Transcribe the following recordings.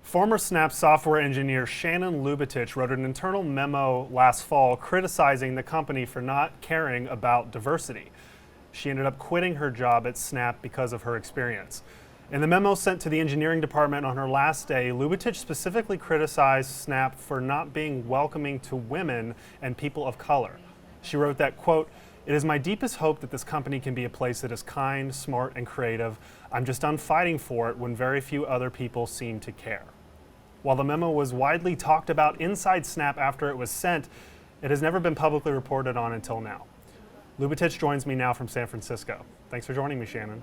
Former Snap software engineer Shannon Lubitich wrote an internal memo last fall criticizing the company for not caring about diversity. She ended up quitting her job at Snap because of her experience. In the memo sent to the engineering department on her last day, Lubitich specifically criticized Snap for not being welcoming to women and people of color. She wrote that, quote, "It is my deepest hope that this company can be a place that is kind, smart, and creative. I'm just done fighting for it when very few other people seem to care." While the memo was widely talked about inside Snap after it was sent, it has never been publicly reported on until now. Lubitich joins me now from San Francisco. Thanks for joining me, Shannon.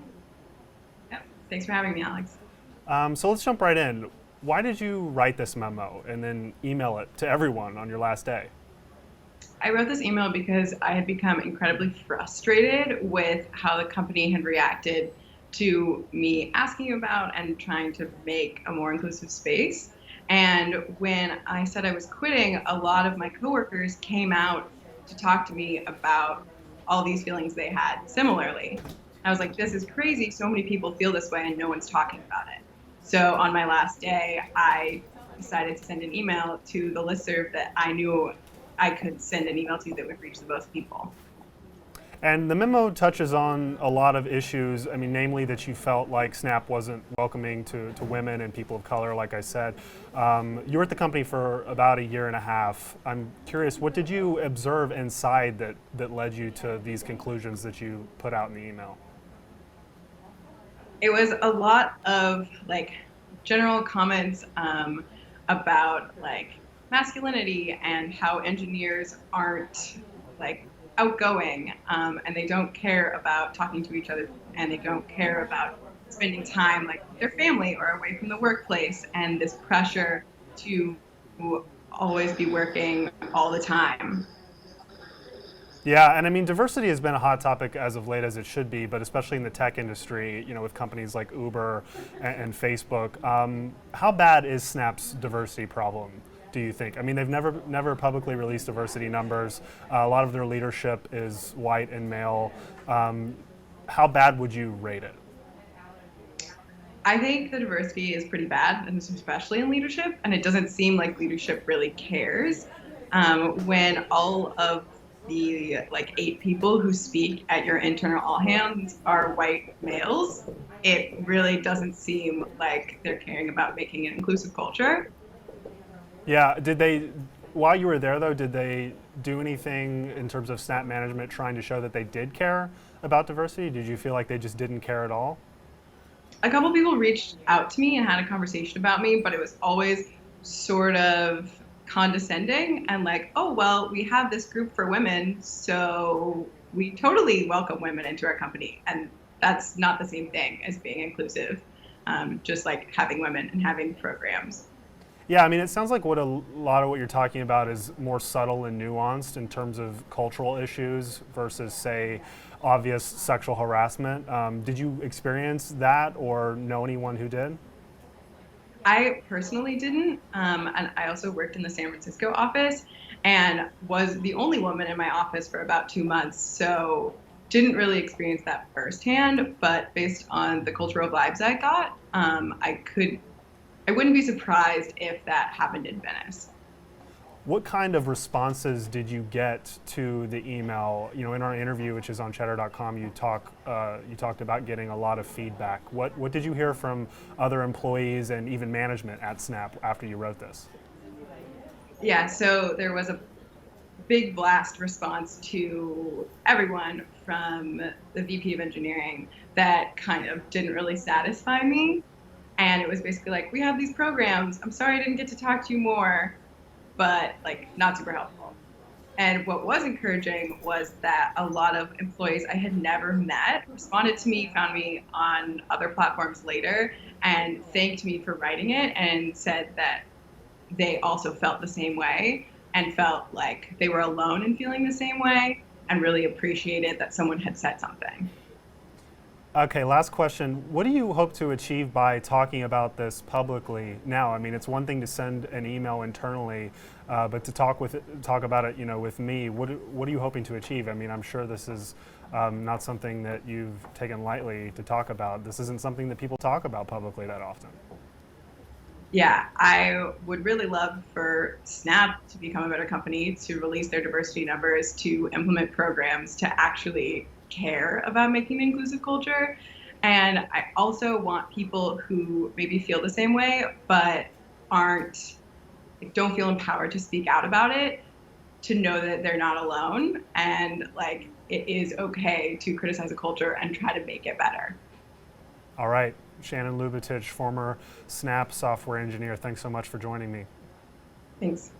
Yeah, thanks for having me, Alex. So let's jump right in. Why did you write this memo and then email it to everyone on your last day? I wrote this email because I had become incredibly frustrated with how the company had reacted to me asking about and trying to make a more inclusive space. And when I said I was quitting, a lot of my coworkers came out to talk to me about all these feelings they had similarly. I was like, this is crazy. So many people feel this way and no one's talking about it. So on my last day, I decided to send an email to the listserv that I knew I could send an email to that would reach the most people. And the memo touches on a lot of issues. I mean, namely that you felt like Snap wasn't welcoming to women and people of color, like I said. You were at the company for about a year and a half. I'm curious, what did you observe inside that led you to these conclusions that you put out in the email? It was a lot of general comments about masculinity and how engineers aren't outgoing, and they don't care about talking to each other, and they don't care about spending time with their family or away from the workplace, and this pressure to always be working all the time. Yeah, and I mean, diversity has been a hot topic as of late, as it should be, but especially in the tech industry, with companies like Uber and Facebook. How bad is Snap's diversity problem, do you think? I mean, they've never publicly released diversity numbers. A lot of their leadership is white and male. How bad would you rate it? I think the diversity is pretty bad, and especially in leadership, and it doesn't seem like leadership really cares. When all of the 8 people who speak at your internal all hands are white males, it really doesn't seem like they're caring about making an inclusive culture. Yeah, while you were there though, did they do anything in terms of Snap management trying to show that they did care about diversity? Did you feel like they just didn't care at all? A couple people reached out to me and had a conversation about me, but it was always sort of condescending and oh, well, we have this group for women, so we totally welcome women into our company. And that's not the same thing as being inclusive, just having women and having programs. Yeah, I mean, it sounds like a lot of what you're talking about is more subtle and nuanced in terms of cultural issues versus, say, obvious sexual harassment. Did you experience that or know anyone who did? I personally didn't, and I also worked in the San Francisco office and was the only woman in my office for about 2 months, so didn't really experience that firsthand, but based on the cultural vibes I got, I wouldn't be surprised if that happened in Venice. What kind of responses did you get to the email? In our interview, which is on Cheddar.com, you talked about getting a lot of feedback. What did you hear from other employees and even management at Snap after you wrote this? Yeah, so there was a big blast response to everyone from the VP of engineering that kind of didn't really satisfy me. And it was basically we have these programs. I'm sorry I didn't get to talk to you more, but not super helpful. And what was encouraging was that a lot of employees I had never met responded to me, found me on other platforms later, and thanked me for writing it and said that they also felt the same way and felt like they were alone in feeling the same way and really appreciated that someone had said something. Okay, last question. What do you hope to achieve by talking about this publicly now? I mean, it's one thing to send an email internally, but to talk about it, with me. What are you hoping to achieve? I mean, I'm sure this is not something that you've taken lightly to talk about. This isn't something that people talk about publicly that often. Yeah, I would really love for Snap to become a better company, to release their diversity numbers, to implement programs to actually care about making an inclusive culture. And I also want people who maybe feel the same way, but aren't, like, don't feel empowered to speak out about it, to know that they're not alone, and like it is okay to criticize a culture and try to make it better. All right, Shannon Lubitich, former Snap software engineer, thanks so much for joining me. Thanks.